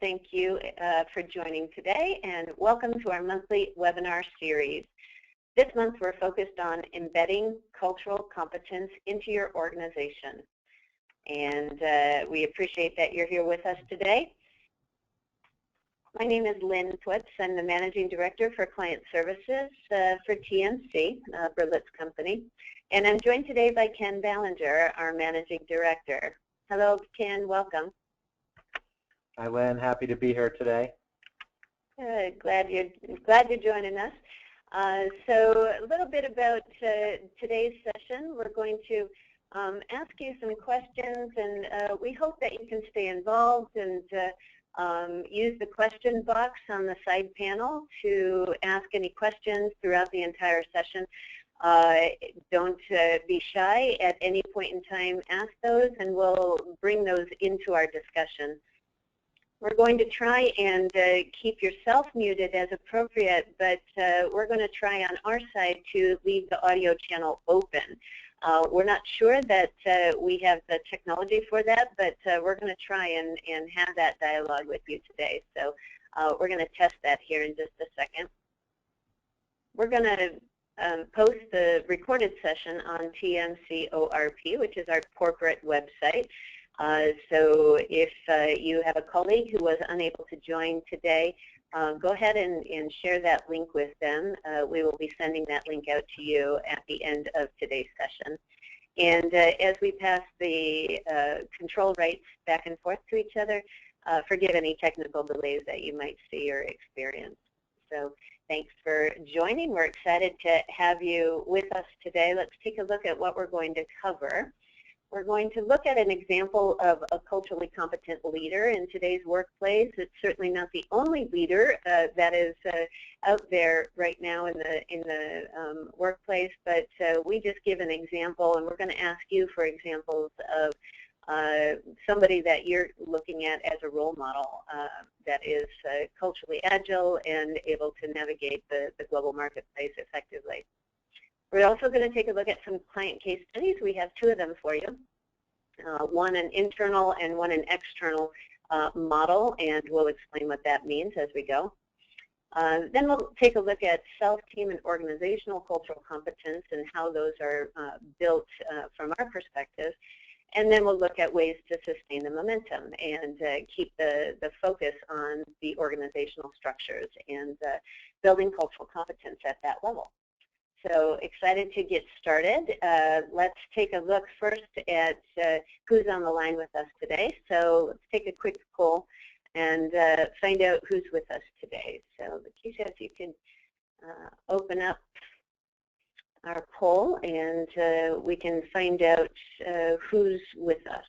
thank you for joining today, and welcome to our monthly webinar series. This month we're focused on embedding cultural competence into your organization. And we appreciate that you're here with us today. My name is Lynne Putz. I'm the Managing Director for Client Services for TMC, Berlitz Company. And I'm joined today by Ken Belanger, our Managing Director. Hello, Ken. Welcome. Hi, Lynne. Happy to be here today. Good. Glad you're joining us. So a little bit about today's session. We're going to ask you some questions, and we hope that you can stay involved and use the question box on the side panel to ask any questions throughout the entire session. Don't be shy. At any point in time, ask those, and we'll bring those into our discussion. We're going to try and keep yourself muted as appropriate, but we're going to try on our side to leave the audio channel open. We're not sure that we have the technology for that, but we're going to try and have that dialogue with you today. So we're going to test that here in just a second. We're going to post the recorded session on TMC ORP, which is our corporate website. So if you have a colleague who was unable to join today, go ahead and share that link with them. We will be sending that link out to you at the end of today's session. And as we pass the control rights back and forth to each other, forgive any technical delays that you might see or experience. So thanks for joining. We're excited to have you with us today. Let's take a look at what we're going to cover. We're going to look at an example of a culturally competent leader in today's workplace. It's certainly not the only leader that is out there right now in the workplace, but we just give an example, and we're going to ask you for examples of somebody that you're looking at as a role model that is culturally agile and able to navigate the global marketplace effectively. We're also going to take a look at some client case studies. We have two of them for you, one an internal and one an external model, and we'll explain what that means as we go. Then we'll take a look at self, team, and organizational cultural competence and how those are built from our perspective. And then we'll look at ways to sustain the momentum and keep the focus on the organizational structures and building cultural competence at that level. So excited to get started. Let's take a look first at who's on the line with us today. So let's take a quick poll and find out who's with us today. So Lakeisha, if you can open up our poll, and we can find out who's with us.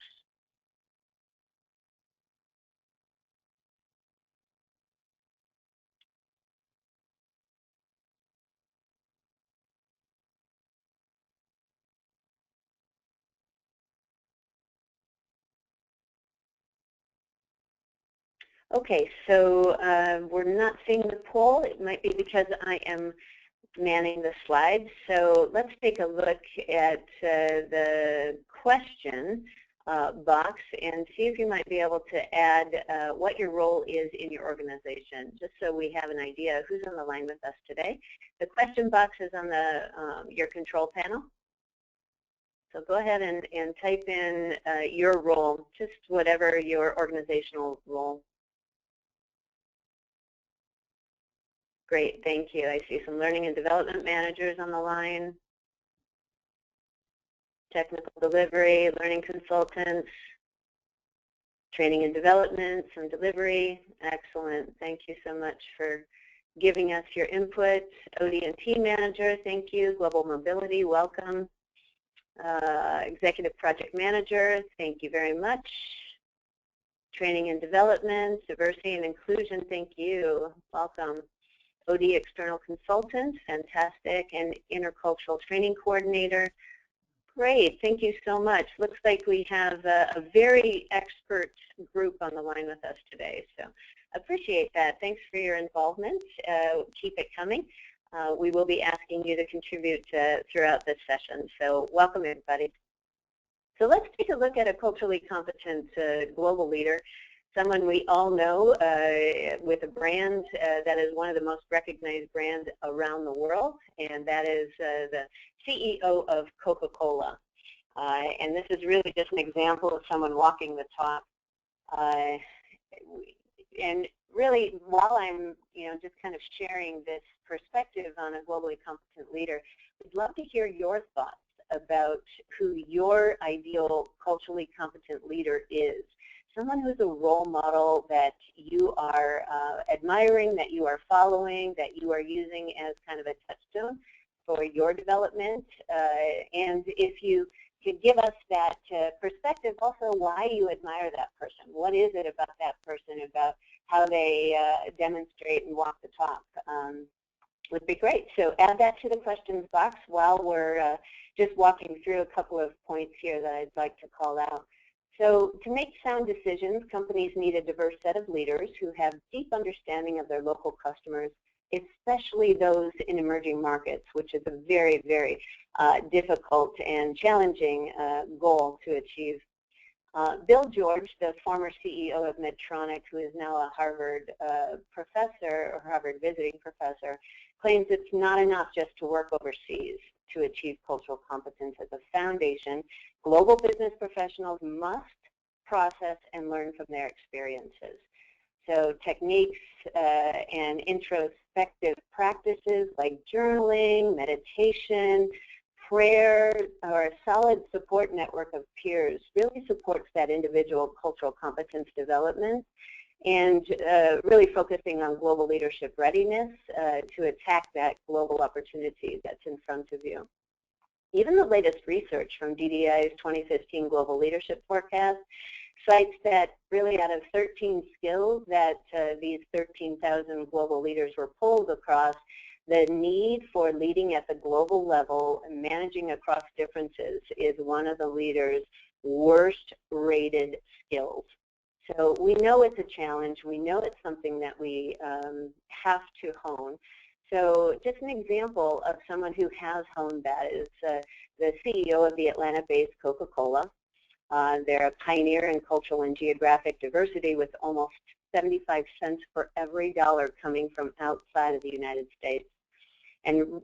Okay, so we're not seeing the poll. It might be because I am manning the slides. So let's take a look at the question box and see if you might be able to add what your role is in your organization, just so we have an idea of who's on the line with us today. The question box is on the your control panel. So go ahead and type in your role, just whatever your organizational role. Great, thank you. I see some learning and development managers on the line, technical delivery, learning consultants, training and development, some delivery. Excellent. Thank you so much for giving us your input. OD and team manager, thank you. Global mobility, welcome. Executive project manager, thank you very much. Training and development, diversity and inclusion, thank you. Welcome. OD external consultant, fantastic, and intercultural training coordinator. Great, thank you so much. Looks like we have a very expert group on the line with us today, so appreciate that. Thanks for your involvement. Keep it coming. We will be asking you to contribute throughout this session, so welcome everybody. So let's take a look at a culturally competent global leader. someone we all know with a brand that is one of the most recognized brands around the world, and that is the CEO of Coca-Cola. And this is really just an example of someone walking the talk. And really, while I'm just kind of sharing this perspective on a globally competent leader, we'd love to hear your thoughts about who your ideal culturally competent leader is. Someone who's a role model that you are admiring, that you are following, that you are using as kind of a touchstone for your development. And if you could give us that perspective, also why you admire that person. What is it about that person, about how they demonstrate and walk the talk? Would be great. So add that to the questions box while we're just walking through a couple of points here that I'd like to call out. So to make sound decisions, companies need a diverse set of leaders who have deep understanding of their local customers, especially those in emerging markets, which is a very, very difficult and challenging goal to achieve. Bill George, the former CEO of Medtronic, who is now a Harvard professor or Harvard visiting professor, claims it's not enough just to work overseas to achieve cultural competence as a foundation. Global business professionals must process and learn from their experiences. So techniques and introspective practices like journaling, meditation, prayer, or a solid support network of peers really supports that individual cultural competence development, and really focusing on global leadership readiness to attack that global opportunity that's in front of you. Even the latest research from DDI's 2015 Global Leadership Forecast cites that really out of 13 skills that these 13,000 global leaders were polled across, the need for leading at the global level and managing across differences is one of the leaders' worst rated skills. So we know it's a challenge. We know it's something that we have to hone. So just an example of someone who has honed that is the CEO of the Atlanta-based Coca-Cola. They're a pioneer in cultural and geographic diversity with almost 75 cents for every dollar coming from outside of the United States. And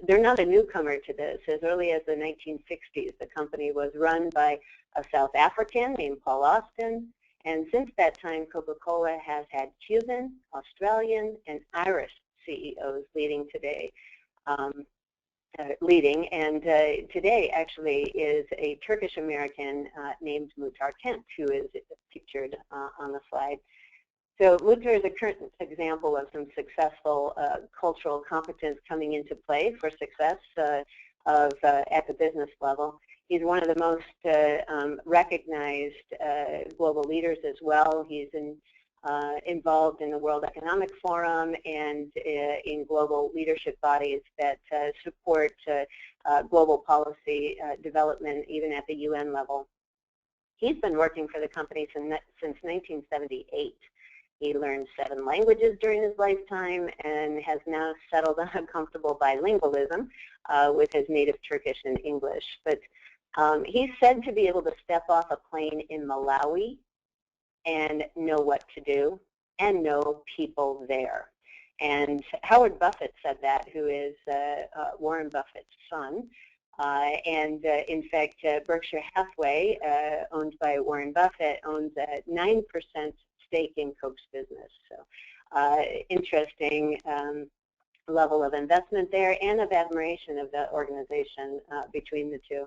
they're not a newcomer to this. As early as the 1960s, the company was run by a South African named Paul Austin. And since that time, Coca-Cola has had Cuban, Australian, and Irish CEOs leading today. Today actually is a Turkish American named Muhtar Kent, who is featured on the slide. So Muhtar is a current example of some successful cultural competence coming into play for success at the business level. He's one of the most recognized global leaders as well. He's involved in the World Economic Forum and in global leadership bodies that support global policy development, even at the UN level. He's been working for the company since 1978. He learned 7 languages during his lifetime and has now settled on a comfortable bilingualism with his native Turkish and English. But he's said to be able to step off a plane in Malawi and know what to do and know people there. And Howard Buffett said that, who is Warren Buffett's son. In fact, Berkshire Hathaway, owned by Warren Buffett, owns a 9% stake in Coke's business. So interesting level of investment there and of admiration of the organization between the two.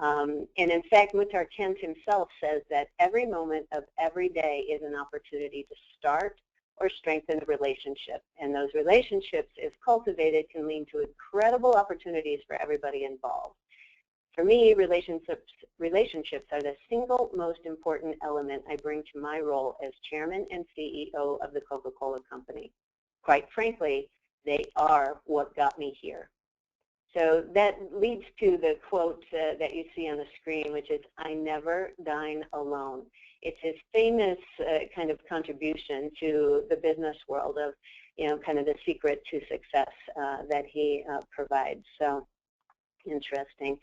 And in fact, Muhtar Kent himself says that every moment of every day is an opportunity to start or strengthen a relationship. And those relationships, if cultivated, can lead to incredible opportunities for everybody involved. For me, relationships are the single most important element I bring to my role as chairman and CEO of the Coca-Cola Company. Quite frankly, they are what got me here. So that leads to the quote that you see on the screen, which is, "I never dine alone." It's his famous kind of contribution to the business world of, kind of the secret to success that he provides. So interesting.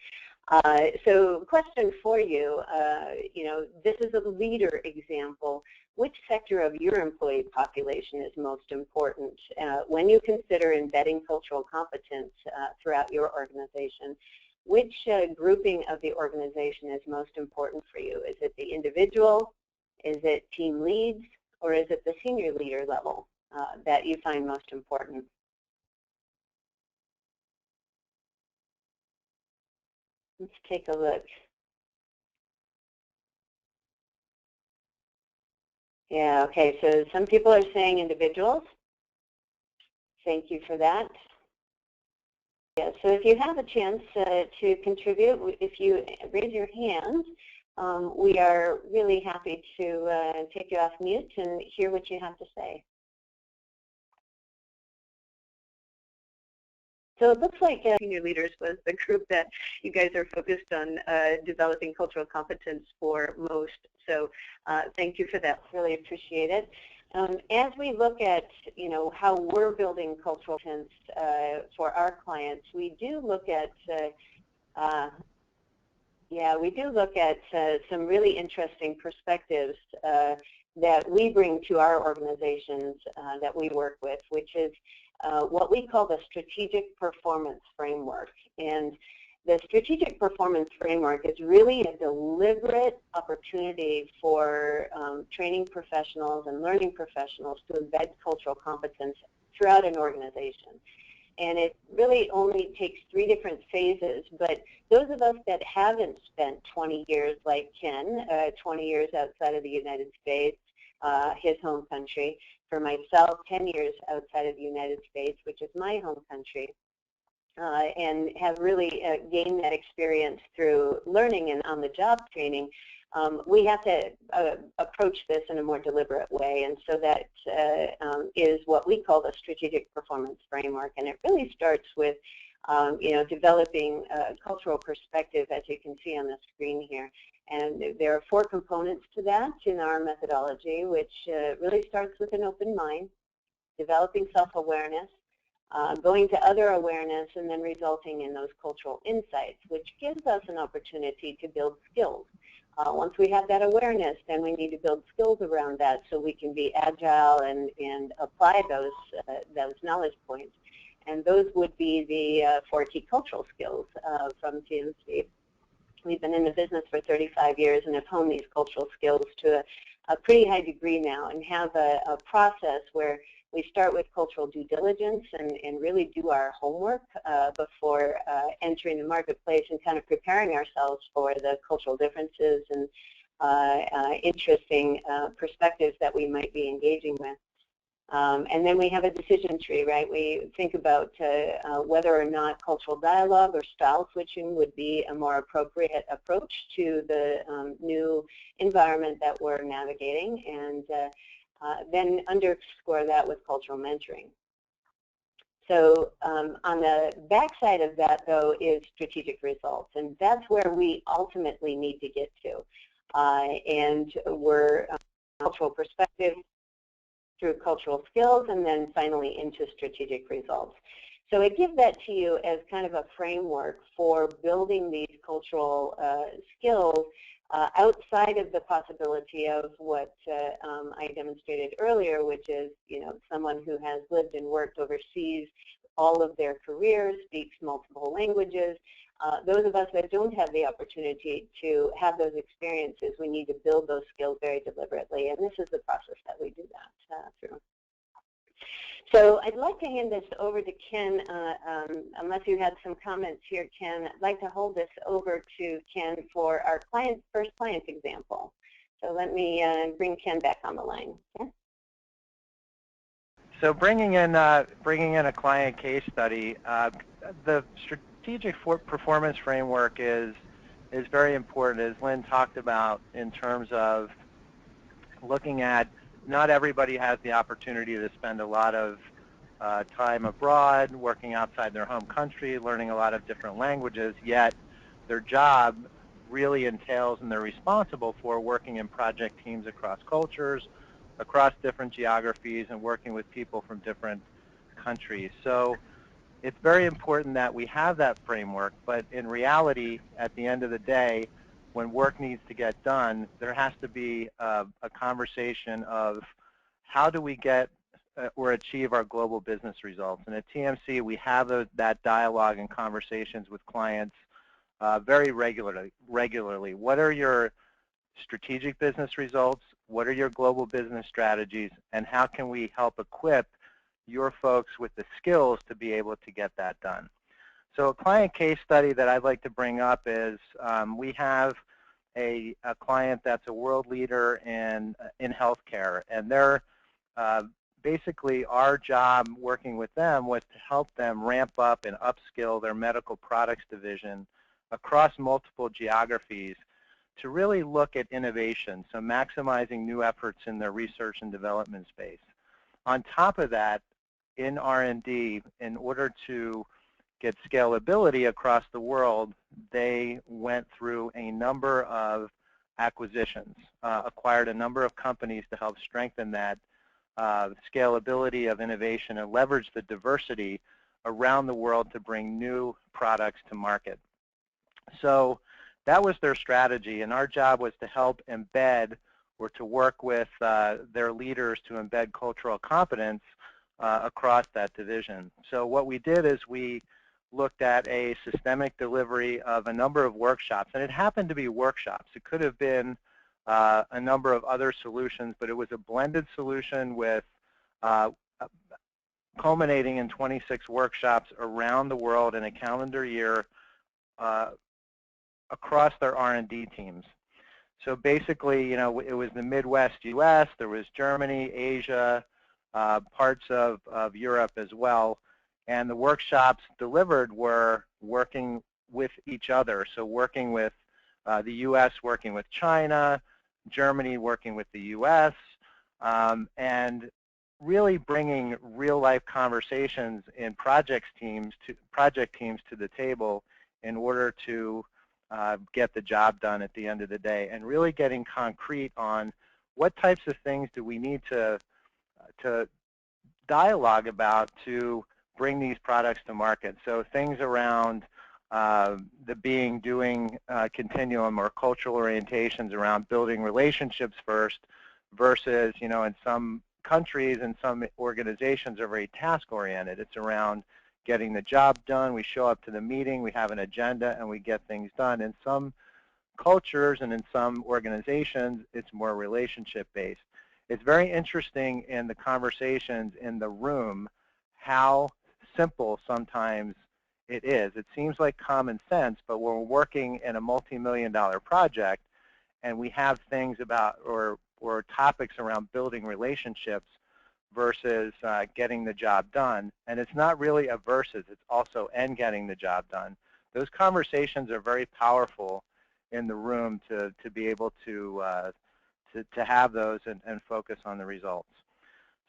So question for you, this is a leader example. which sector of your employee population is most important when you consider embedding cultural competence throughout your organization. Which grouping of the organization is most important for you? Is it the individual? Is it team leads? Or is it the senior leader level that you find most important? Let's take a look. Yeah, okay, so some people are saying individuals. Thank you for that. Yeah, so if you have a chance to contribute, if you raise your hand, we are really happy to take you off mute and hear what you have to say. So it looks like senior leaders was the group that you guys are focused on developing cultural competence for most. So thank you for that. Really appreciate it. As we look at, how we're building cultural competence for our clients, we do look at some really interesting perspectives that we bring to our organizations that we work with, which is what we call the strategic performance framework. And the strategic performance framework is really a deliberate opportunity for training professionals and learning professionals to embed cultural competence throughout an organization. And it really only takes 3 different phases, but those of us that haven't spent 20 years like Ken, 20 years outside of the United States, his home country, for myself, 10 years outside of the United States, which is my home country, and have really gained that experience through learning and on-the-job training, we have to approach this in a more deliberate way, and so that is what we call the strategic performance framework, and it really starts with developing a cultural perspective, as you can see on the screen here. And there are 4 components to that in our methodology, which really starts with an open mind, developing self-awareness, going to other awareness, and then resulting in those cultural insights, which gives us an opportunity to build skills. Once we have that awareness, then we need to build skills around that so we can be agile and apply those knowledge points. And those would be the 4 key cultural skills from TMC. We've been in the business for 35 years and have honed these cultural skills to a pretty high degree now, and have a process where we start with cultural due diligence and really do our homework before entering the marketplace and kind of preparing ourselves for the cultural differences and interesting perspectives that we might be engaging with. And then we have a decision tree, right? We think about whether or not cultural dialogue or style switching would be a more appropriate approach to the new environment that we're navigating, and then underscore that with cultural mentoring. So on the backside of that, though, is strategic results, and that's where we ultimately need to get to. And we're cultural perspective through cultural skills, and then finally into strategic results. So I give that to you as kind of a framework for building these cultural skills outside of the possibility of what I demonstrated earlier, which is, someone who has lived and worked overseas all of their careers, speaks multiple languages. Those of us that don't have the opportunity to have those experiences, we need to build those skills very deliberately, and this is the process that we do that through. So I'd like to hand this over to Ken, unless you had some comments here, Ken. I'd like to hold this over to Ken for our first client example. So let me bring Ken back on the line. Ken? So bringing in a client case study, the strategic performance framework is very important, as Lynn talked about, in terms of looking at, not everybody has the opportunity to spend a lot of time abroad, working outside their home country, learning a lot of different languages, yet their job really entails, and they're responsible for working in project teams across cultures, across different geographies, and working with people from different countries. So it's very important that we have that framework, but in reality, at the end of the day, when work needs to get done, there has to be a conversation of how do we get or achieve our global business results. And at TMC, we have that dialogue and conversations with clients very regularly. What are your strategic business results? What are your global business strategies? And how can we help equip your folks with the skills to be able to get that done? So a client case study that I'd like to bring up is we have a client that's a world leader in healthcare, and they're basically our job working with them was to help them ramp up and upskill their medical products division across multiple geographies to really look at innovation, so maximizing new efforts in their research and development space. On top of that, in R&D, in order to get scalability across the world, they went through a number of acquisitions, acquired a number of companies to help strengthen that scalability of innovation and leverage the diversity around the world to bring new products to market. So that was their strategy, and our job was to help embed or to work with their leaders to embed cultural competence across that division. So what we did is we looked at a systemic delivery of a number of workshops, and it happened to be workshops. It could have been a number of other solutions, but it was a blended solution with culminating in 26 workshops around the world in a calendar year across their R&D teams. So basically, you know, it was the Midwest U.S., there was Germany, Asia, parts of Europe as well. And the workshops delivered were working with each other. So working with the U.S., working with China, Germany working with the U.S., and really bringing real-life conversations in project teams to the table in order to get the job done at the end of the day, and really getting concrete on what types of things do we need to dialogue about to bring these products to market. So things around the doing continuum or cultural orientations around building relationships first versus, you know, in some countries and some organizations are very task-oriented. It's around getting the job done. We show up to the meeting, we have an agenda, and we get things done. In some cultures and in some organizations, it's more relationship-based. It's very interesting in the conversations in the room how simple sometimes it is. It seems like common sense, but when we're working in a multi-million-dollar project and we have things about or topics around building relationships versus getting the job done, and it's not really a versus, it's also and getting the job done. Those conversations are very powerful in the room to be able to have those and focus on the results.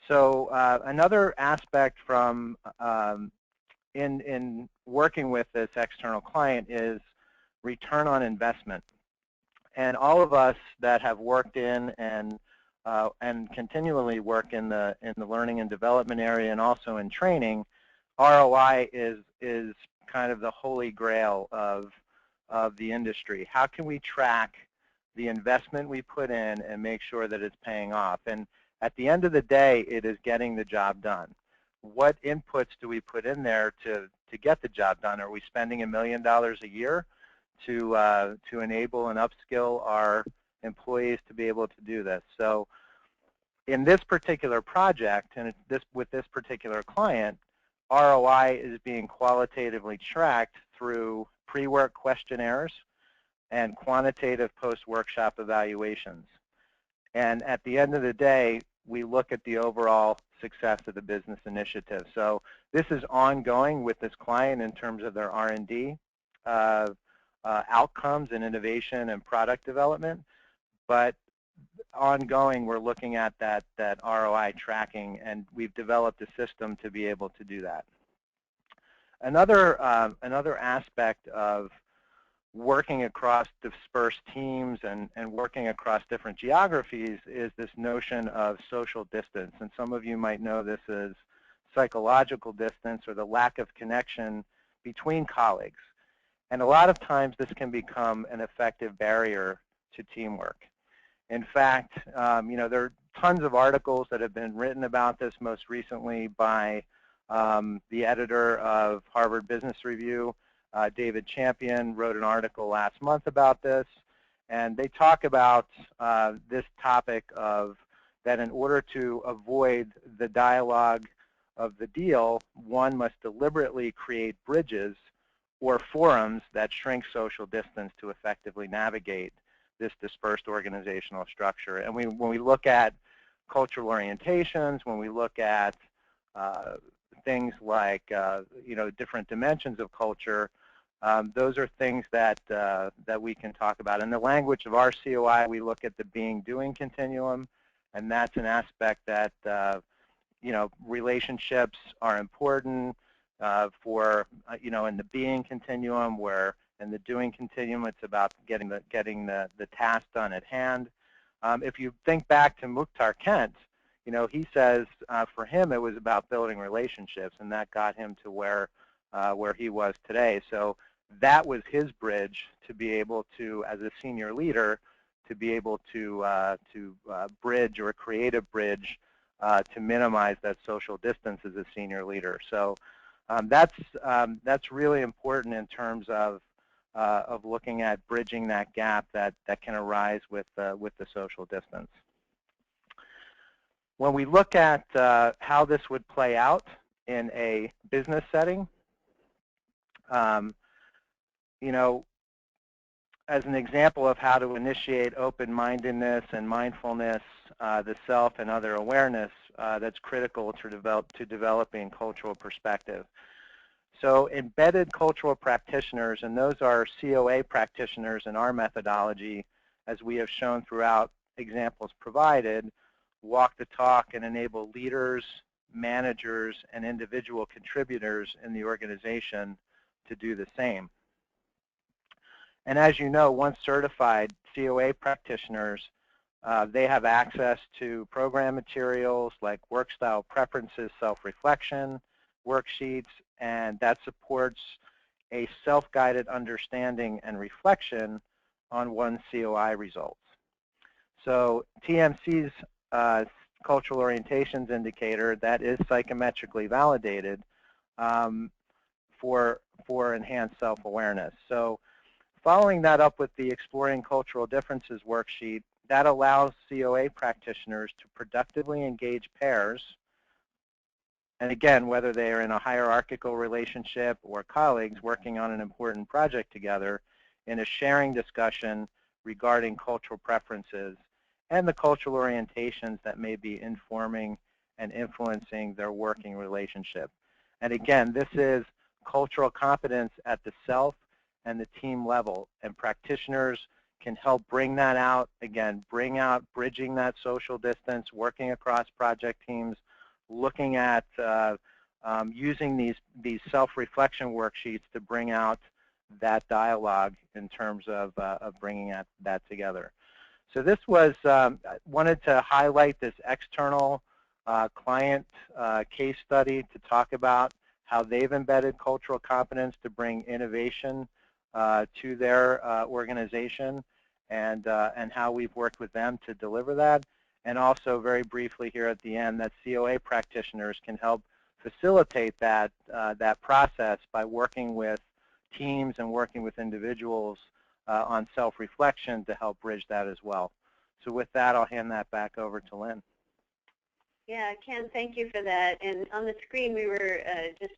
So another aspect from in working with this external client is return on investment. And all of us that have worked in and continually work in the learning and development area and also in training, ROI is kind of the holy grail of the industry. How can we track the investment we put in and make sure that it's paying off? And at the end of the day, it is getting the job done. What inputs do we put in there to get the job done? Are we spending $1 million a year to enable and upskill our employees to be able to do this? So in this particular project and with this particular client, ROI is being qualitatively tracked through pre-work questionnaires and quantitative post-workshop evaluations. And at the end of the day, we look at the overall success of the business initiative. So this is ongoing with this client in terms of their R&D outcomes and innovation and product development. But ongoing, we're looking at that ROI tracking, and we've developed a system to be able to do that. Another aspect of working across dispersed teams and working across different geographies is this notion of social distance. And some of you might know this as psychological distance or the lack of connection between colleagues. And a lot of times this can become an effective barrier to teamwork. In fact, there are tons of articles that have been written about this, most recently by the editor of Harvard Business Review, David Champion, wrote an article last month about this. And they talk about this topic of that in order to avoid the dialogue of the deal, one must deliberately create bridges or forums that shrink social distance to effectively navigate this dispersed organizational structure. And when we look at cultural orientations, when we look at things like different dimensions of culture, those are things that that we can talk about. In the language of our COI, we look at the being-doing continuum, and that's an aspect that relationships are important for in the being continuum, where in the doing continuum it's about getting the task done at hand. If you think back to Mukhtar Kent, he says for him it was about building relationships, and that got him to where he was today. So that was his bridge to be able to, as a senior leader, to be able to bridge or create a bridge to minimize that social distance as a senior leader. So that's really important in terms of looking at bridging that gap that can arise with the social distance. When we look at how this would play out in a business setting, as an example of how to initiate open-mindedness and mindfulness, the self and other awareness that's critical to developing cultural perspective. So embedded cultural practitioners, and those are COA practitioners in our methodology, as we have shown throughout examples provided, walk the talk and enable leaders, managers, and individual contributors in the organization to do the same. And as you know, once certified COA practitioners, they have access to program materials like work style preferences, self-reflection, worksheets, and that supports a self-guided understanding and reflection on one's COI results. So TMC's cultural orientations indicator, that is psychometrically validated for enhanced self-awareness. So following that up with the Exploring Cultural Differences worksheet, that allows COA practitioners to productively engage pairs, and again, whether they are in a hierarchical relationship or colleagues working on an important project together, in a sharing discussion regarding cultural preferences and the cultural orientations that may be informing and influencing their working relationship. And again, this is cultural competence at the self and the team level, and practitioners can help bring that out, again, bridging that social distance, working across project teams, looking at using these self-reflection worksheets to bring out that dialogue in terms of bringing that together. So this was, wanted to highlight this external client case study to talk about how they've embedded cultural competence to bring innovation to their organization, and how we've worked with them to deliver that. And also very briefly here at the end, that COA practitioners can help facilitate that, that process by working with teams and working with individuals on self-reflection to help bridge that as well. So with that, I'll hand that back over to Lynne. Yeah, Ken, thank you for that. And on the screen, we were just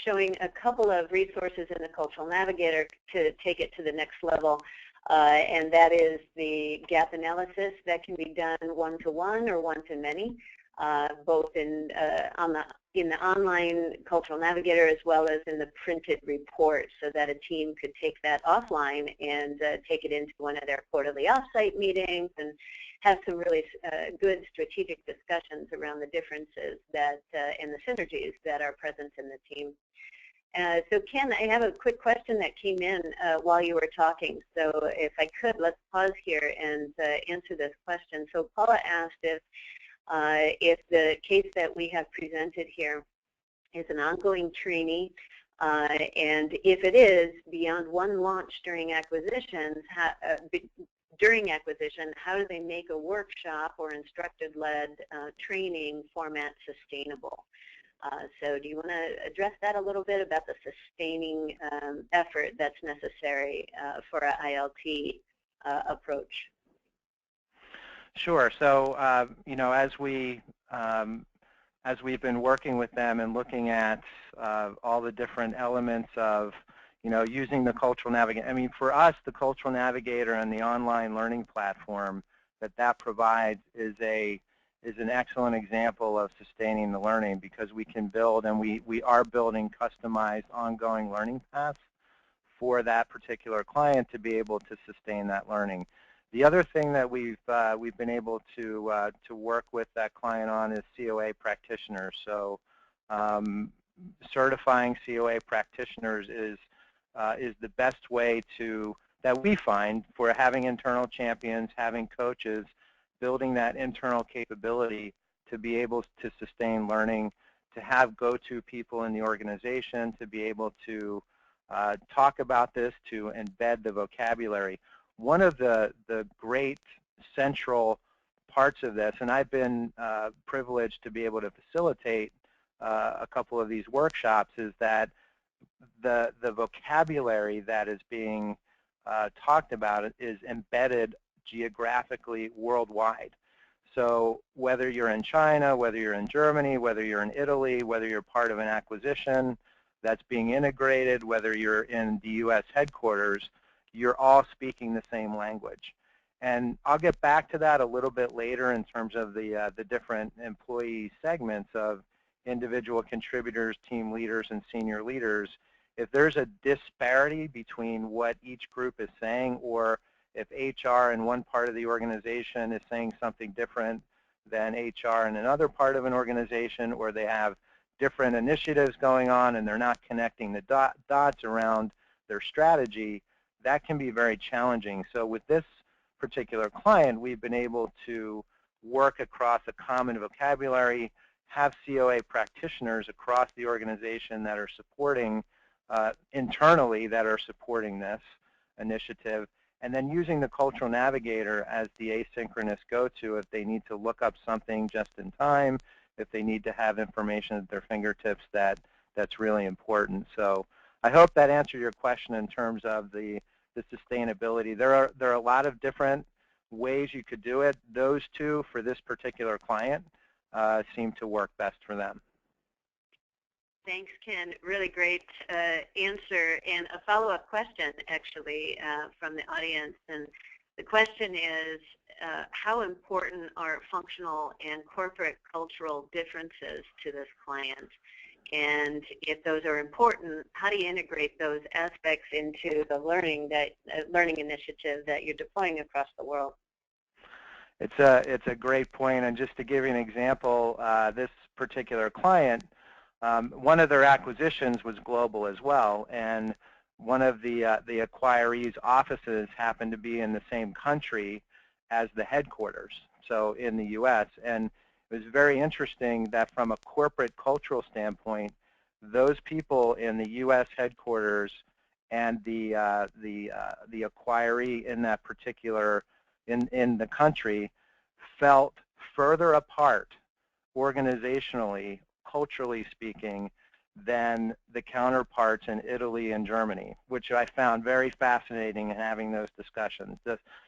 showing a couple of resources in the Cultural Navigator to take it to the next level. And that is the gap analysis that can be done one-to-one or one-to-many, both in the online Cultural Navigator as well as in the printed report, so that a team could take that offline and take it into one of their quarterly offsite meetings and have some really good strategic discussions around the differences that and the synergies that are present in the team. So Ken, I have a quick question that came in while you were talking. So if I could, let's pause here and answer this question. So Paula asked if the case that we have presented here is an ongoing trainee And if it is beyond one launch during acquisitions, how do they make a workshop or instructor-led training format sustainable? So do you want to address that a little bit about the sustaining effort that's necessary for an ILT approach? Sure. So, as we've been working with them and looking at all the different elements of, using the Cultural Navigator. I mean, for us, the Cultural Navigator and the online learning platform that provides is an excellent example of sustaining the learning, because we can build, and we are building customized ongoing learning paths for that particular client to be able to sustain that learning. The other thing that we've been able to work with that client on is COA practitioners. So certifying COA practitioners is the best way that we find for having internal champions, having coaches, building that internal capability to be able to sustain learning, to have go-to people in the organization, to be able to talk about this, to embed the vocabulary. One of the great central parts of this, and I've been privileged to be able to facilitate a couple of these workshops, is that the vocabulary that is being talked about is embedded geographically worldwide. So whether you're in China, whether you're in Germany, whether you're in Italy, whether you're part of an acquisition that's being integrated, whether you're in the U.S. headquarters, you're all speaking the same language. And I'll get back to that a little bit later in terms of the different employee segments of individual contributors, team leaders, and senior leaders. If there's a disparity between what each group is saying, or if HR in one part of the organization is saying something different than HR in another part of an organization, or they have different initiatives going on and they're not connecting the dots around their strategy, that can be very challenging. So with this particular client, we've been able to work across a common vocabulary, have COA practitioners across the organization that are supporting internally, that are supporting this initiative, and then using the Cultural Navigator as the asynchronous go-to if they need to look up something just in time, if they need to have information at their fingertips that's really important. So I hope that answered your question in terms of the sustainability. There are a lot of different ways you could do it. Those two, for this particular client, seem to work best for them. Thanks, Ken. Really great answer. And a follow-up question, actually, from the audience. And the question is, how important are functional and corporate cultural differences to this client? And if those are important, how do you integrate those aspects into the learning initiative that you're deploying across the world? It's a great point. And just to give you an example, this particular client, one of their acquisitions was global as well, and one of the acquiree's offices happened to be in the same country as the headquarters, so in the U.S. And it was very interesting that from a corporate cultural standpoint, those people in the U.S. headquarters and the acquiree in that particular in the country felt further apart organizationally, culturally speaking, than the counterparts in Italy and Germany, which I found very fascinating in having those discussions.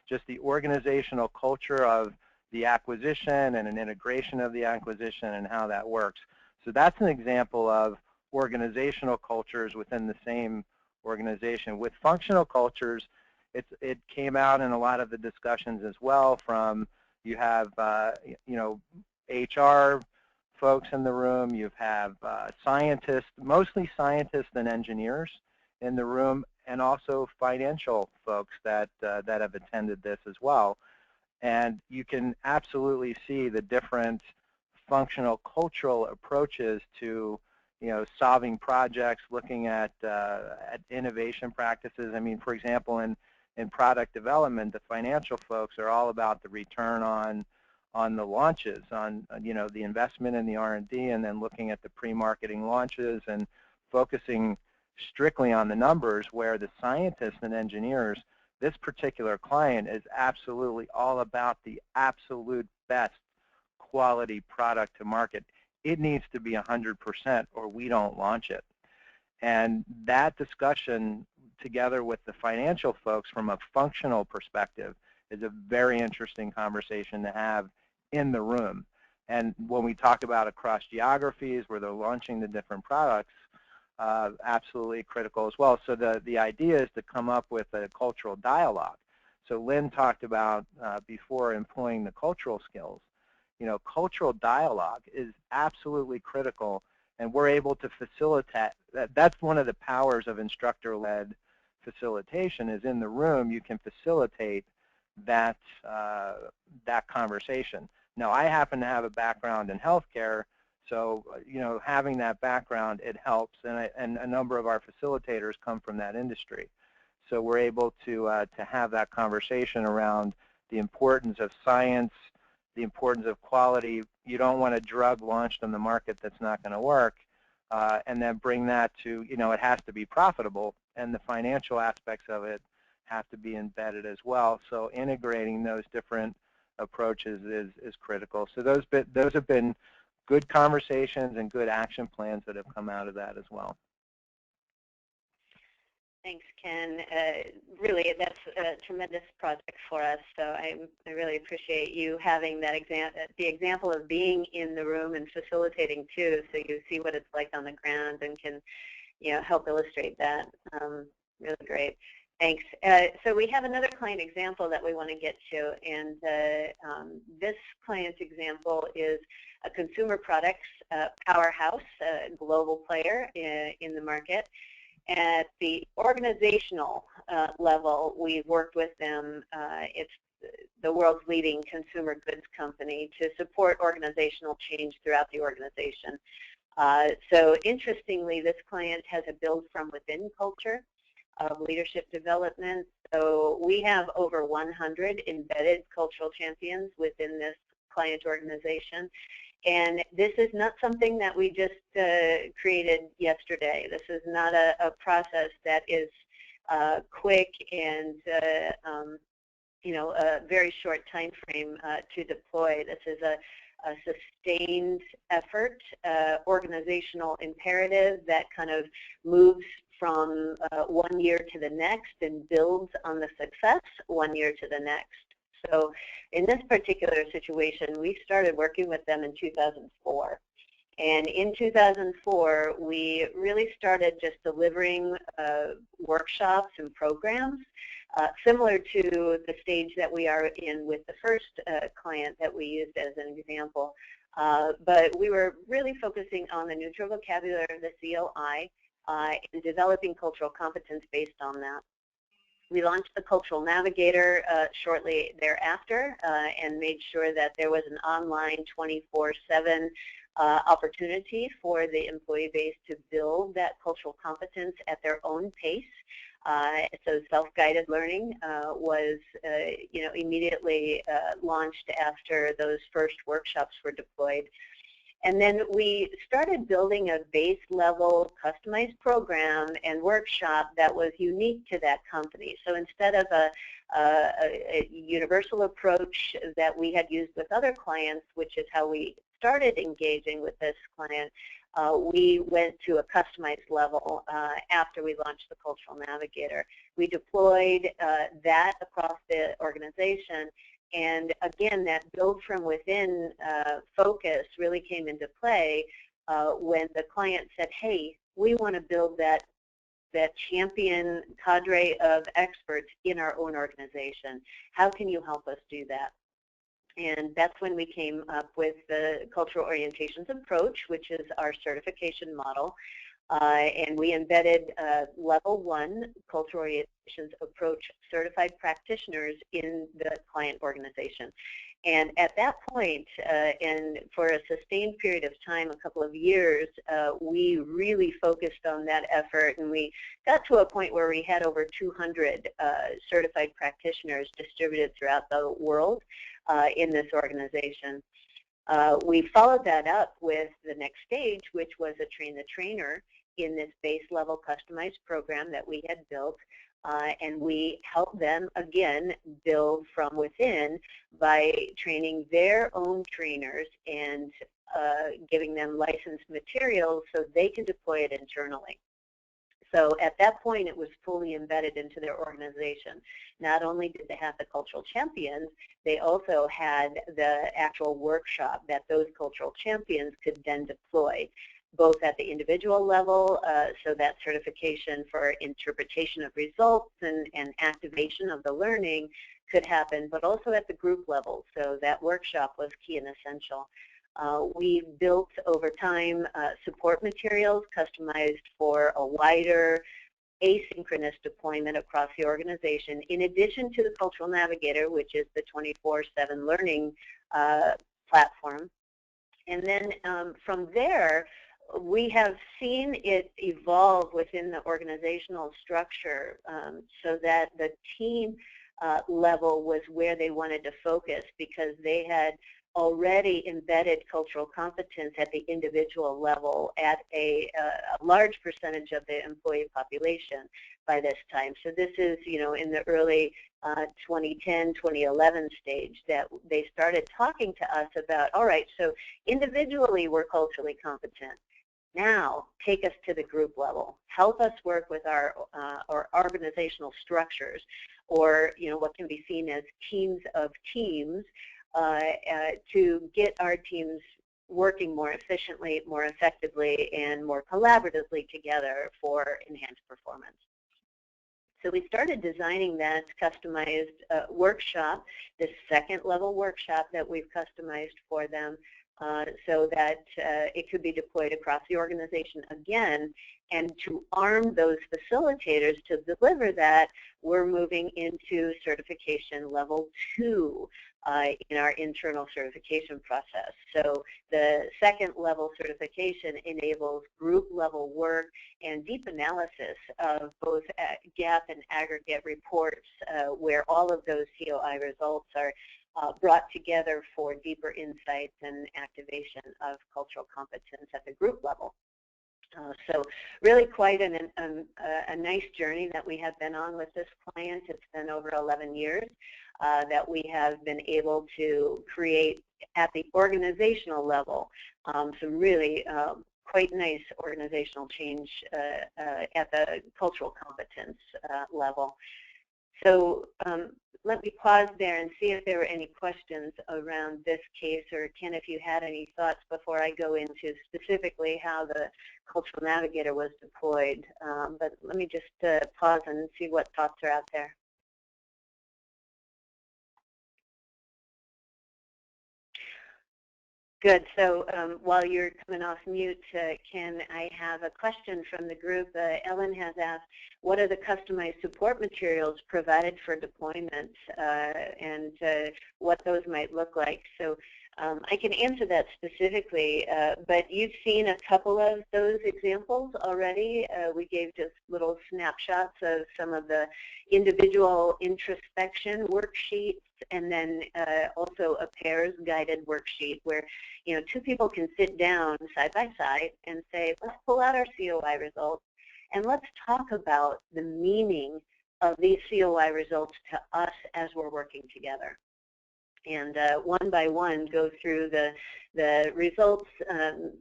Just the organizational culture of the acquisition and an integration of the acquisition and how that works. So that's an example of organizational cultures within the same organization. With functional cultures, it came out in a lot of the discussions as well. From you have HR folks in the room, you have scientists, mostly scientists and engineers in the room, and also financial folks that have attended this as well. And you can absolutely see the different functional cultural approaches to solving projects, looking at innovation practices. I mean, for example, in product development, the financial folks are all about the return on the launches, on the investment in the R&D, and then looking at the pre-marketing launches and focusing strictly on the numbers, where the scientists and engineers, this particular client is absolutely all about the absolute best quality product to market. It needs to be 100% or we don't launch it. And that discussion, together with the financial folks from a functional perspective, is a very interesting conversation to have in the room. And when we talk about across geographies where they're launching the different products, absolutely critical as well. So the idea is to come up with a cultural dialogue. So Lynne talked about before employing the cultural skills. You know, cultural dialogue is absolutely critical, and we're able to facilitate that. That's one of the powers of instructor-led facilitation, is in the room you can facilitate that that conversation. Now, I happen to have a background in healthcare, so you know, having that background, it helps, and a number of our facilitators come from that industry. So we're able to have that conversation around the importance of science, the importance of quality. You don't want a drug launched on the market that's not going to work, and then bring that to, you know, it has to be profitable, and the financial aspects of it have to be embedded as well. So integrating those different approaches is critical. So those have been good conversations and good action plans that have come out of that as well. Thanks, Ken. Really, that's a tremendous project for us. So I really appreciate you having that the example of being in the room and facilitating too, so you see what it's like on the ground and can, you know, help illustrate that. Really great. Thanks. So we have another client example that we want to get to, and this client example is a consumer products powerhouse, a global player in the market. At the organizational level, we've worked with them. It's the world's leading consumer goods company to support organizational change throughout the organization. So interestingly, this client has a build from within culture of leadership development. So we have over 100 embedded cultural champions within this client organization. And this is not something that we just created yesterday. This is not a process that is quick and you know, a very short time frame to deploy. This is a sustained effort, organizational imperative that kind of moves from 1 year to the next and builds on the success 1 year to the next. So in this particular situation, we started working with them in 2004. And in 2004, we really started just delivering workshops and programs similar to the stage that we are in with the first client that we used as an example. But we were really focusing on the neutral vocabulary, the CLI, and developing cultural competence based on that. We launched the Cultural Navigator shortly thereafter and made sure that there was an online 24/7 opportunity for the employee base to build that cultural competence at their own pace. So self-guided learning was you know, immediately launched after those first workshops were deployed. And then we started building a base level customized program and workshop that was unique to that company. So instead of a universal approach that we had used with other clients, which is how we started engaging with this client, we went to a customized level after we launched the Cultural Navigator. We deployed that across the organization. And again, that build from within focus really came into play when the client said, hey, we want to build that champion cadre of experts in our own organization. How can you help us do that? And that's when we came up with the Cultural Orientations Approach, which is our certification model. And we embedded level 1 Cultural Orientations Approach certified practitioners in the client organization. And at that point, and for a sustained period of time, a couple of years, we really focused on that effort, and we got to a point where we had over 200 certified practitioners distributed throughout the world in this organization. We followed that up with the next stage, which was a train the trainer. in this base level customized program that we had built, and we helped them, again, build from within by training their own trainers and giving them licensed materials so they can deploy it internally. So at that point, it was fully embedded into their organization. Not only did they have the cultural champions, they also had the actual workshop that those cultural champions could then deploy, both at the individual level, so that certification for interpretation of results and activation of the learning could happen, but also at the group level. So that workshop was key and essential. We built over time support materials customized for a wider asynchronous deployment across the organization, in addition to the Cultural Navigator, which is the 24/7 learning platform. And then from there, we have seen it evolve within the organizational structure so that the team level was where they wanted to focus, because they had already embedded cultural competence at the individual level at a large percentage of the employee population by this time. So this is, in the early 2010, 2011 stage that they started talking to us about, all right, so individually we're culturally competent. Now, take us to the group level. Help us work with our organizational structures, or what can be seen as teams of teams, to get our teams working more efficiently, more effectively, and more collaboratively together for enhanced performance. So we started designing that customized workshop, this second level workshop that we've customized for them, so that it could be deployed across the organization again. And to arm those facilitators to deliver that, we're moving into certification level 2 in our internal certification process. So the second level certification enables group level work and deep analysis of both gap and aggregate reports, where all of those COI results are brought together for deeper insights and activation of cultural competence at the group level. So really quite a nice journey that we have been on with this client. It's been over 11 years that we have been able to create at the organizational level some really quite nice organizational change at the cultural competence level. So let me pause there and see if there are any questions around this case, or Ken, if you had any thoughts before I go into specifically how the Cultural Navigator was deployed. But let me just pause and see what thoughts are out there. Good. So while you're coming off mute, Ken, I have a question from the group. Ellen has asked, what are the customized support materials provided for deployment, and what those might look like? So I can answer that specifically, but you've seen a couple of those examples already. We gave just little snapshots of some of the individual introspection worksheets, and then also a pairs guided worksheet where two people can sit down side by side and say, let's pull out our COI results and let's talk about the meaning of these COI results to us as we're working together. And one by one go through the results,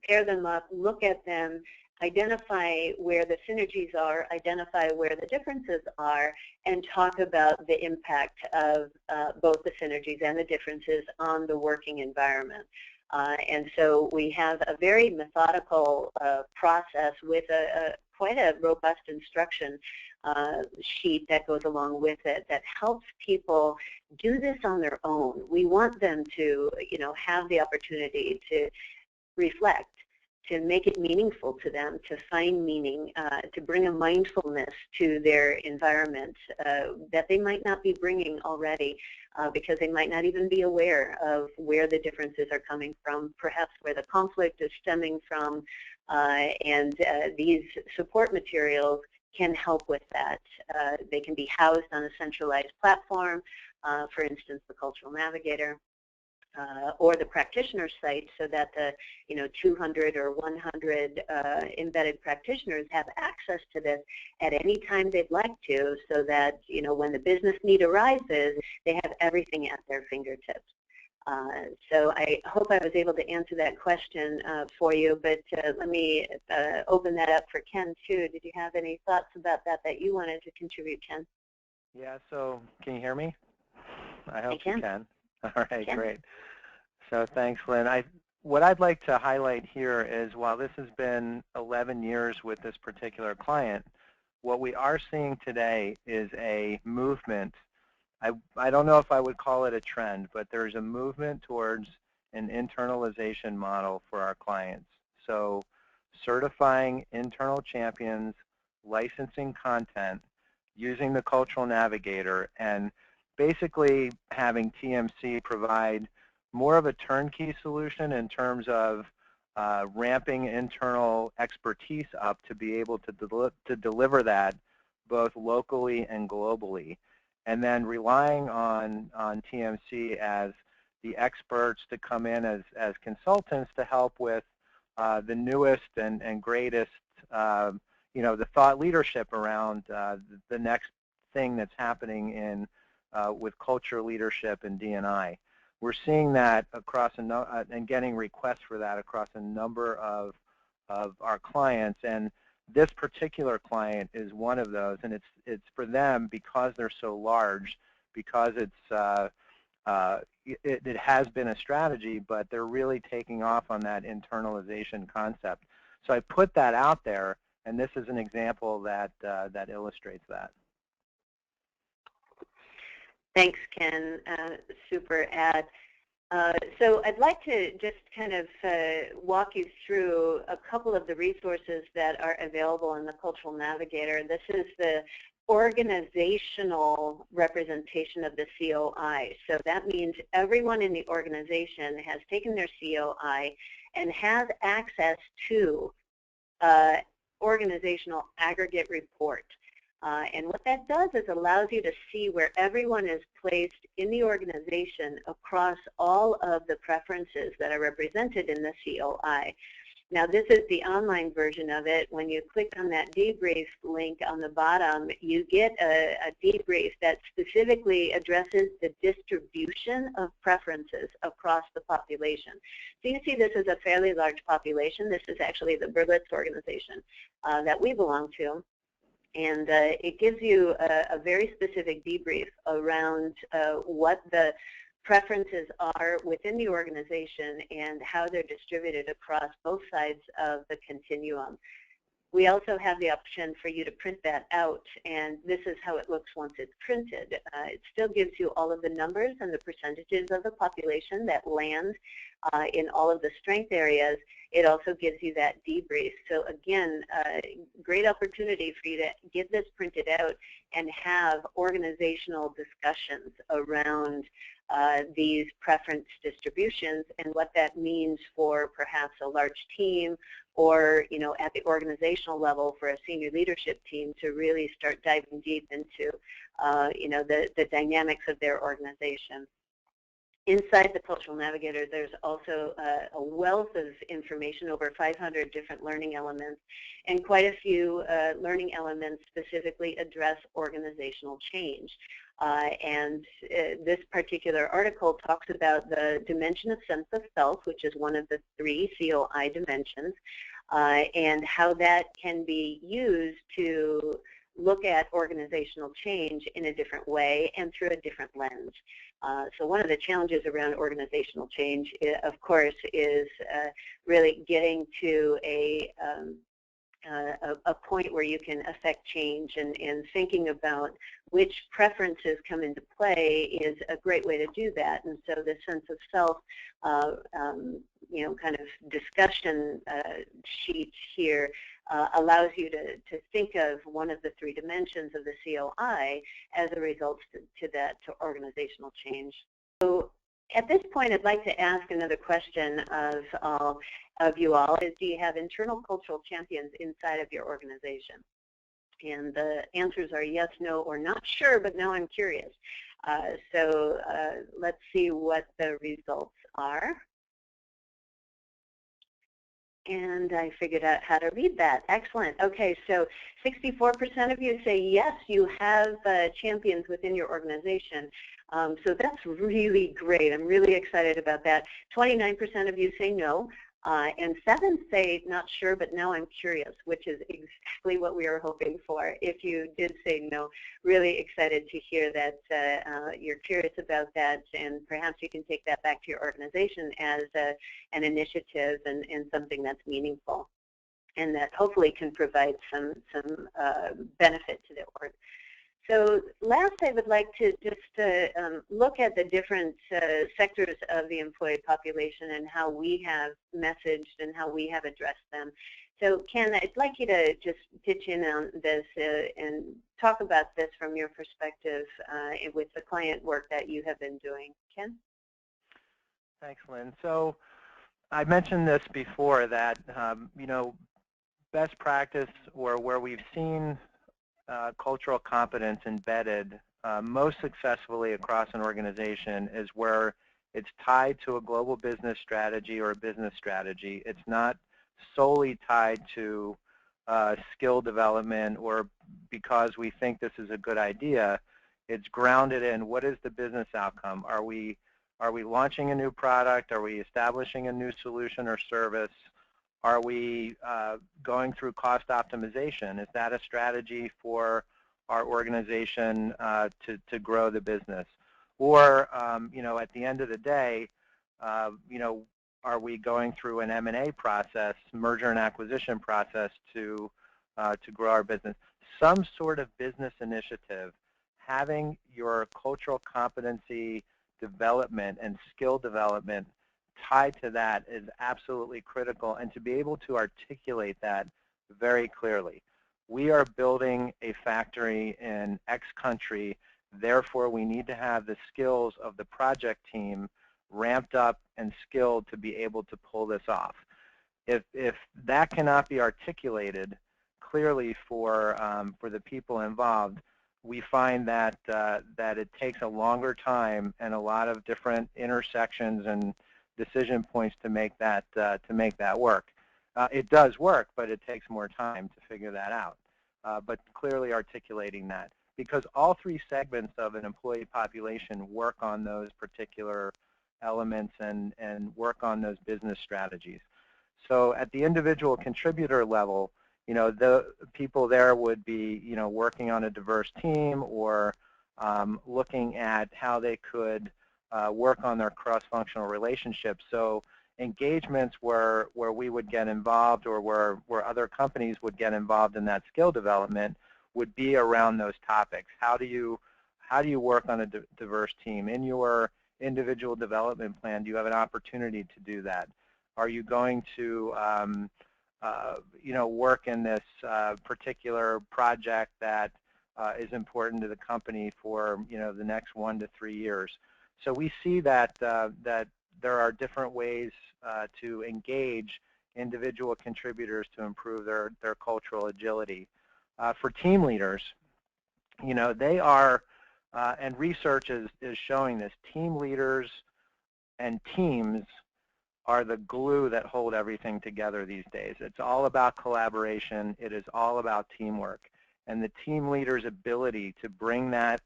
pair them up, look at them, identify where the synergies are, identify where the differences are, and talk about the impact of both the synergies and the differences on the working environment. And so we have a very methodical process with quite a robust instruction sheet that goes along with it that helps people do this on their own. We want them to, have the opportunity to reflect, to make it meaningful to them, to find meaning, to bring a mindfulness to their environment that they might not be bringing already, because they might not even be aware of where the differences are coming from, perhaps where the conflict is stemming from, and these support materials can help with that. They can be housed on a centralized platform, for instance, the Cultural Navigator. or the practitioner site, so that the 200 or 100 embedded practitioners have access to this at any time they'd like to, so that when the business need arises, they have everything at their fingertips. So I hope I was able to answer that question for you, but let me open that up for Ken too. Did you have any thoughts about that you wanted to contribute, Ken? Yeah, so can you hear me? I hope you you can. All right, can. Great. So thanks, Lynn. What I'd like to highlight here is, while this has been 11 years with this particular client, what we are seeing today is a movement. I don't know if I would call it a trend, but there's a movement towards an internalization model for our clients. So certifying internal champions, licensing content, using the Cultural Navigator, and basically having TMC provide more of a turnkey solution in terms of ramping internal expertise up to be able to deliver that both locally and globally, and then relying on TMC as the experts to come in as consultants to help with the newest and greatest, the thought leadership around the next thing that's happening in with culture leadership and D&I. We're seeing that across and getting requests for that across a number of our clients, and this particular client is one of those. And it's for them, because they're so large, because it has been a strategy, but they're really taking off on that internalization concept. So I put that out there, and this is an example that that illustrates that. Thanks, Ken. Super ad. So I'd like to just kind of walk you through a couple of the resources that are available in the Cultural Navigator. This is the organizational representation of the COI. So that means everyone in the organization has taken their COI and has access to organizational aggregate report. And what that does is allows you to see where everyone is placed in the organization across all of the preferences that are represented in the COI. Now, this is the online version of it. When you click on that debrief link on the bottom, you get a debrief that specifically addresses the distribution of preferences across the population. So you see this is a fairly large population. This is actually the Berlitz organization that we belong to. And it gives you a very specific debrief around what the preferences are within the organization and how they're distributed across both sides of the continuum. We also have the option for you to print that out, and this is how it looks once it's printed. It still gives you all of the numbers and the percentages of the population that land in all of the strength areas. It also gives you that debrief. So again, great opportunity for you to get this printed out and have organizational discussions around these preference distributions and what that means for perhaps a large team, or at the organizational level for a senior leadership team to really start diving deep into the dynamics of their organization. Inside the Cultural Navigator, there's also a wealth of information, over 500 different learning elements, and quite a few learning elements specifically address organizational change. And this particular article talks about the dimension of sense of self, which is one of the 3 COI dimensions, and how that can be used to look at organizational change in a different way and through a different lens. So one of the challenges around organizational change, of course, is really getting to a point where you can affect change, and thinking about which preferences come into play is a great way to do that. And so the sense of self, kind of discussion sheet here allows you to think of one of the 3 dimensions of the COI as a result to organizational change. So at this point, I'd like to ask another question of you all, is do you have internal cultural champions inside of your organization? And the answers are yes, no, or not sure, but now I'm curious. So let's see what the results are. And I figured out how to read that. Excellent. Okay, so 64% of you say yes, you have champions within your organization. So that's really great. I'm really excited about that. 29% of you say no. And 7 say not sure, but now I'm curious, which is exactly what we were hoping for. If you did say no, really excited to hear that you're curious about that, and perhaps you can take that back to your organization as an initiative and something that's meaningful, and that hopefully can provide some benefit to the org. So last, I would like to just look at the different sectors of the employee population and how we have messaged and how we have addressed them. So Ken, I'd like you to just pitch in on this and talk about this from your perspective with the client work that you have been doing. Ken? Thanks, Lynn. So I mentioned this before that, you know, best practice, or where we've seen cultural competence embedded most successfully across an organization is where it's tied to a global business strategy or a business strategy. It's not solely tied to skill development or because we think this is a good idea. It's grounded in what is the business outcome. Are we launching a new product? Are we establishing a new solution or service? Are we going through cost optimization? Is that a strategy for our organization to grow the business? Or, you know, at the end of the day, you know, are we going through an M&A process, merger and acquisition process to grow our business? Some sort of business initiative, having your cultural competency development and skill development tied to that is absolutely critical, and to be able to articulate that very clearly. We are building a factory in X country, therefore we need to have the skills of the project team ramped up and skilled to be able to pull this off. If that cannot be articulated clearly for the people involved, we find that that it takes a longer time and a lot of different intersections and decision points to make that work. It does work, but it takes more time to figure that out. But clearly articulating that, because all 3 segments of an employee population work on those particular elements and work on those business strategies. So at the individual contributor level, you know, the people there would be, you know, working on a diverse team or looking at how they could work on their cross-functional relationships. So engagements where we would get involved, or where other companies would get involved in that skill development, would be around those topics. How do you work on a diverse team? In your individual development plan, do you have an opportunity to do that? Are you going to you know, work in this particular project that is important to the company for, you know, the next 1 to 3 years? So we see that that there are different ways to engage individual contributors to improve their cultural agility. For team leaders, you know, they are, and research is showing this, team leaders and teams are the glue that hold everything together these days. It's all about collaboration. It is all about teamwork. And the team leader's ability to bring that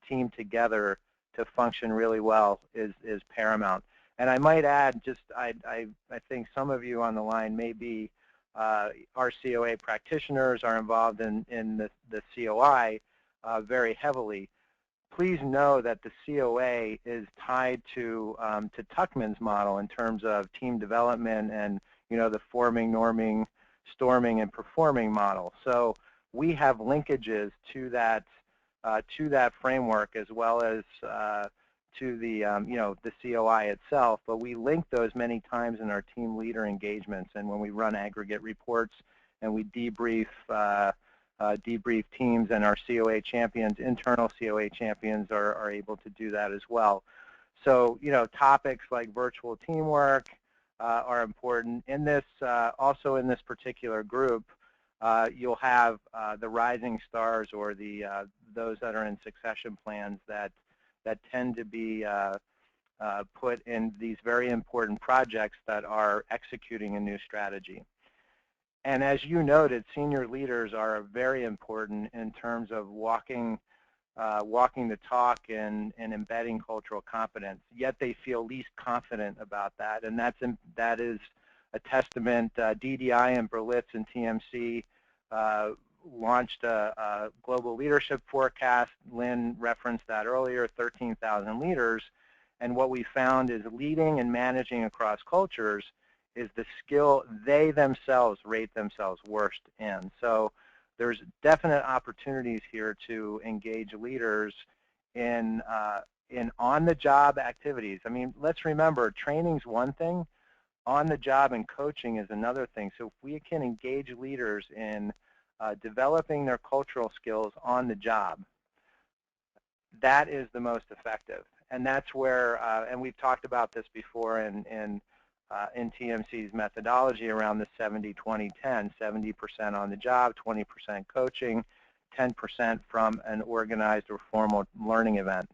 team together to function really well is paramount. And I might add, just I think some of you on the line may be our COA practitioners, are involved in the COI very heavily. Please know that the COA is tied to Tuckman's model in terms of team development and, you know, the forming, norming, storming, and performing model. So we have linkages to that framework, as well as to the you know, the COI itself. But we link those many times in our team leader engagements, and when we run aggregate reports and we debrief teams, and our COA champions, internal COA champions, are able to do that as well. So, you know, topics like virtual teamwork are important. In this, also in this particular group, you'll have the rising stars, or the those that are in succession plans that tend to be put in these very important projects that are executing a new strategy. And as you noted, senior leaders are very important in terms of walking the talk and embedding cultural competence, yet they feel least confident about that. And that is a testament. DDI and Berlitz and TMC launched a global leadership forecast. Lynne referenced that earlier, 13,000 leaders. And what we found is leading and managing across cultures is the skill they themselves rate themselves worst in. So there's definite opportunities here to engage leaders in on-the-job activities. I mean, let's remember, training's one thing, on-the-job and coaching is another thing. So if we can engage leaders in developing their cultural skills on the job, that is the most effective. And that's where, and we've talked about this before in TMC's methodology around the 70-20-10, 70% on the job, 20% coaching, 10% from an organized or formal learning event.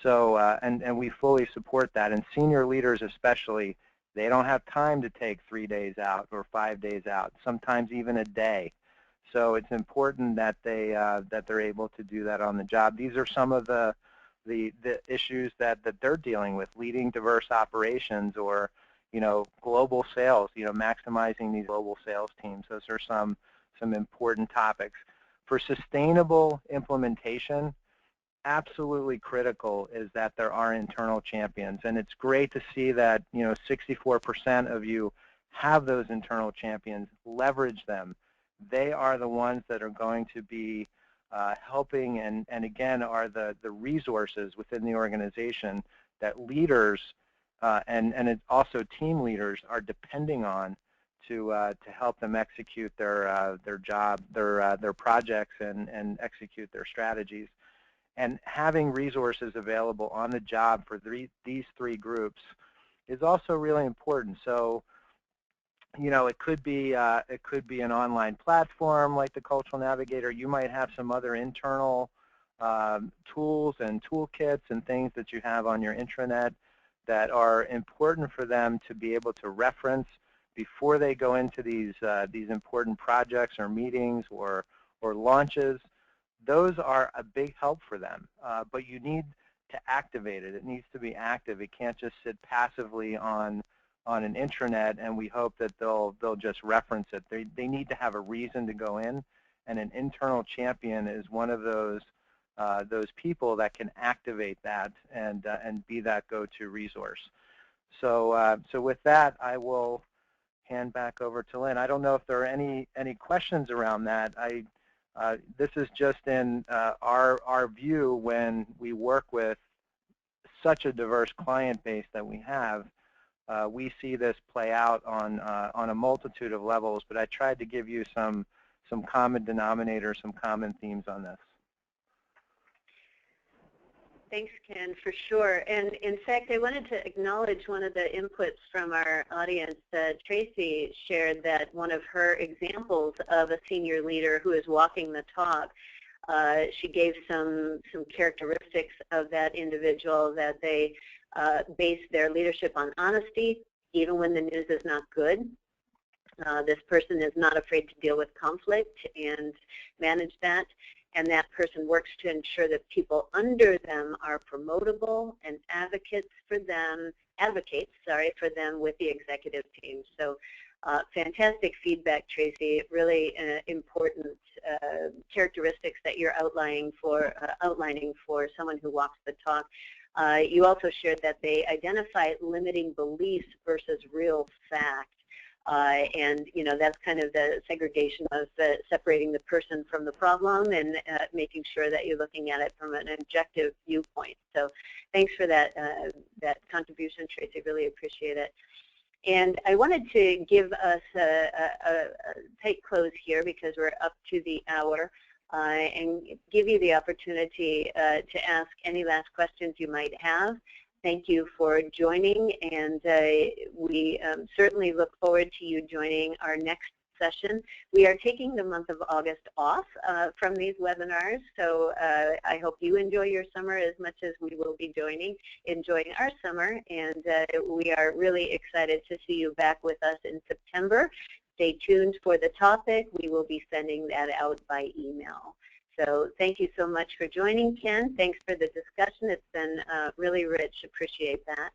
So, and we fully support that. And senior leaders especially, they don't have time to take 3 days out or 5 days out, sometimes even a day. So it's important that they're able to do that on the job. These are some of the issues that they're dealing with, leading diverse operations or global sales, maximizing these global sales teams. Those are some important topics. For sustainable implementation, absolutely critical is that there are internal champions. And it's great to see that 64% of you have those internal champions. Leverage them. They are the ones that are going to be helping and again are the resources within the organization that leaders and also team leaders are depending on to help them execute their job, their projects and execute their strategies. And having resources available on the job for these three groups is also really important. So it could be an online platform like the Cultural Navigator. You might have some other internal tools and toolkits and things that you have on your intranet that are important for them to be able to reference before they go into these important projects or meetings or launches. Those are a big help for them, but you need to activate it. It needs to be active. It can't just sit passively on an intranet and we hope that they'll just reference it. They need to have a reason to go in, and an internal champion is one of those people that can activate that and be that go-to resource. So with that, I will hand back over to Lynne. I don't know if there are any questions around that. This is just in our view when we work with such a diverse client base that we have. We see this play out on a multitude of levels, but I tried to give you some common denominators, some common themes on this. Thanks, Ken, for sure. And in fact, I wanted to acknowledge one of the inputs from our audience. Tracy shared that one of her examples of a senior leader who is walking the talk, she gave some characteristics of that individual, that they base their leadership on honesty, even when the news is not good. This person is not afraid to deal with conflict and manage that. And that person works to ensure that people under them are promotable and advocates for them with the executive team. So fantastic feedback, Tracy. Really important characteristics that you're outlining for someone who walks the talk. You also shared that they identify limiting beliefs versus real fact. And that's kind of the segregation of separating the person from the problem and making sure that you're looking at it from an objective viewpoint. So thanks for that contribution, Tracy. Really appreciate it. And I wanted to give us a tight close here because we're up to the hour and give you the opportunity to ask any last questions you might have. Thank you for joining, and we certainly look forward to you joining our next session. We are taking the month of August off from these webinars, so I hope you enjoy your summer as much as we will be enjoying our summer, and we are really excited to see you back with us in September. Stay tuned for the topic. We will be sending that out by email. So thank you so much for joining, Ken. Thanks for the discussion. It's been really rich. Appreciate that.